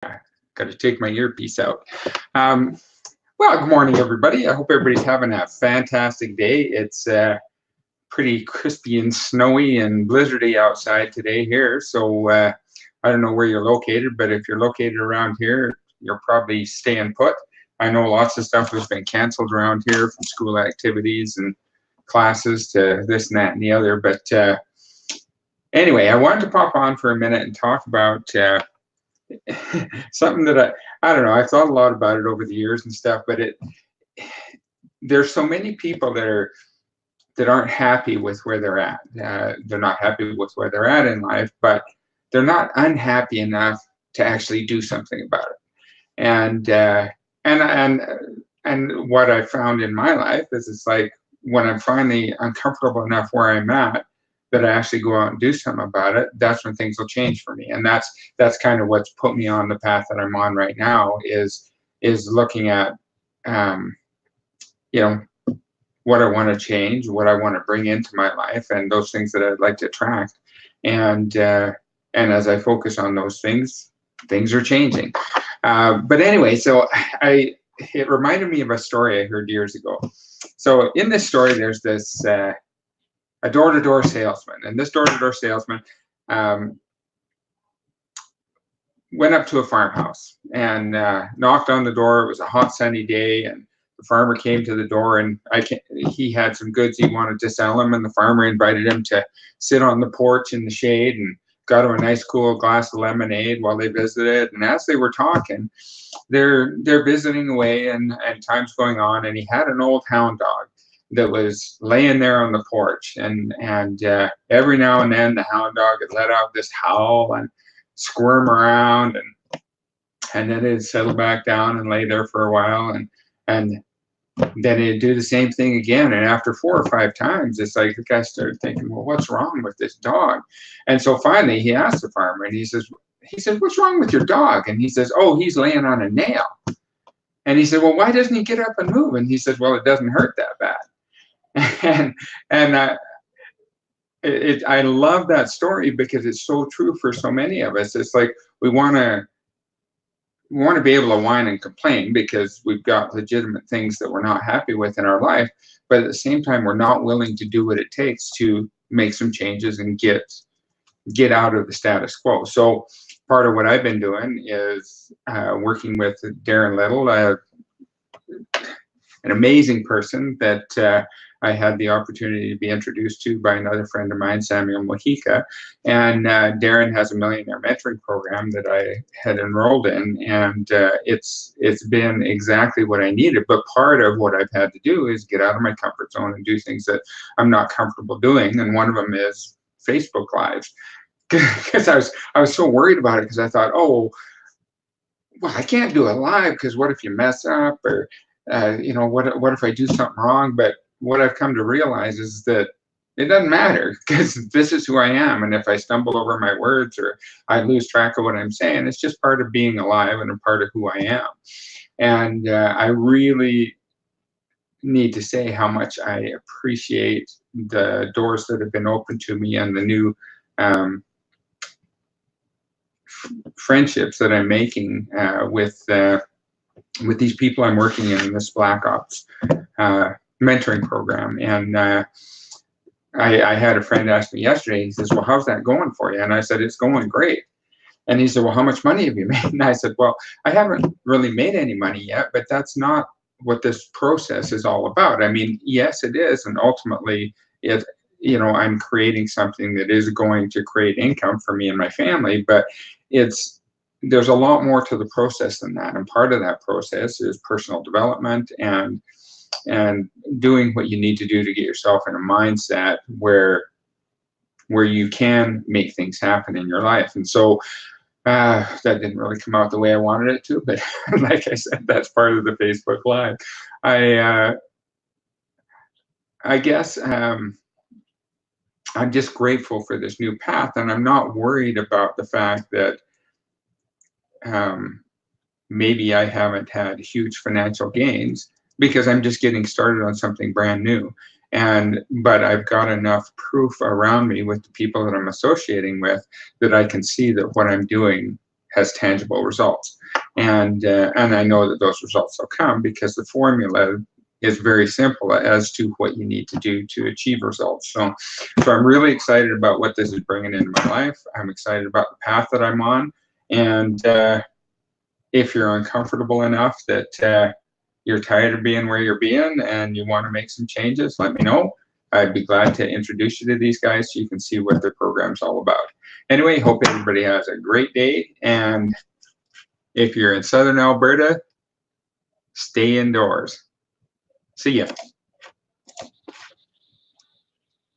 Got to take my earpiece out. Um, well, good morning, everybody. I hope everybody's having a fantastic day. It's pretty crispy and snowy and blizzardy outside today here. So I don't know where you're located, but if you're located around here, you're probably staying put. I know lots of stuff has been canceled around here, from school activities and classes to this and that and the other. But anyway, I wanted to pop on for a minute and talk about something that I don't know. I've thought a lot about it over the years and stuff, but there's so many people that aren't happy with where they're at. They're not happy with where they're at in life, but they're not unhappy enough to actually do something about it. And what I found in my life is, it's like when I'm finally uncomfortable enough where I'm at, that I actually go out and do something about it, that's when things will change for me. And that's kind of what's put me on the path that I'm on right now, is looking at you know, what I want to change, what I want to bring into my life, and those things that I'd like to attract. And as I focus on those things, things are changing. But anyway, so it reminded me of a story I heard years ago. So in this story, there's this a door-to-door salesman, and this door-to-door salesman went up to a farmhouse and knocked on the door. It was a hot, sunny day, and the farmer came to the door, and he had some goods he wanted to sell him, and the farmer invited him to sit on the porch in the shade and got him a nice cool glass of lemonade while they visited. And as they were talking, they're visiting away, and time's going on, and he had an old hound dog that was laying there on the porch, and every now and then the hound dog would let out this howl and squirm around, and then it'd settle back down and lay there for a while, and then it'd do the same thing again. And after 4 or 5 times, it's like the guy started thinking, well, what's wrong with this dog? And so finally he asked the farmer, and he says, what's wrong with your dog? And he says, oh, he's laying on a nail. And he said, well, why doesn't he get up and move? And he says, well, it doesn't hurt that bad. I love that story because it's so true for so many of us. It's like we want to be able to whine and complain because we've got legitimate things that we're not happy with in our life, but at the same time, we're not willing to do what it takes to make some changes and get out of the status quo. So part of what I've been doing is working with Darren Little, an amazing person that I had the opportunity to be introduced to by another friend of mine, Samuel Mojica. And Darren has a millionaire mentoring program that I had enrolled in, and it's been exactly what I needed. But part of what I've had to do is get out of my comfort zone and do things that I'm not comfortable doing, and one of them is Facebook Live. Because I was so worried about it, because I thought, oh, well, I can't do it live because what if you mess up, or what if I do something wrong? But what I've come to realize is that it doesn't matter, because this is who I am. And if I stumble over my words or I lose track of what I'm saying, it's just part of being alive and a part of who I am. And I really need to say how much I appreciate the doors that have been opened to me and the new friendships that I'm making with these people I'm working in this Black Ops mentoring program. And I had a friend ask me yesterday, he says, well, how's that going for you? And I said, it's going great. And he said, well, how much money have you made? And I said, well, I haven't really made any money yet, but that's not what this process is all about. I mean, yes, it is. And ultimately, I'm creating something that is going to create income for me and my family, but there's a lot more to the process than that. And part of that process is personal development and doing what you need to do to get yourself in a mindset where you can make things happen in your life. And so that didn't really come out the way I wanted it to, but like I said, that's part of the Facebook Live. I guess I'm just grateful for this new path, and I'm not worried about the fact that maybe I haven't had huge financial gains, because I'm just getting started on something brand new. But I've got enough proof around me with the people that I'm associating with that I can see that what I'm doing has tangible results. And I know that those results will come because the formula is very simple as to what you need to do to achieve results. So I'm really excited about what this is bringing into my life. I'm excited about the path that I'm on. And if you're uncomfortable enough that you're tired of being where you're being and you want to make some changes, let me know. I'd be glad to introduce you to these guys so you can see what their program's all about. Anyway, hope everybody has a great day. And if you're in Southern Alberta, stay indoors. See ya.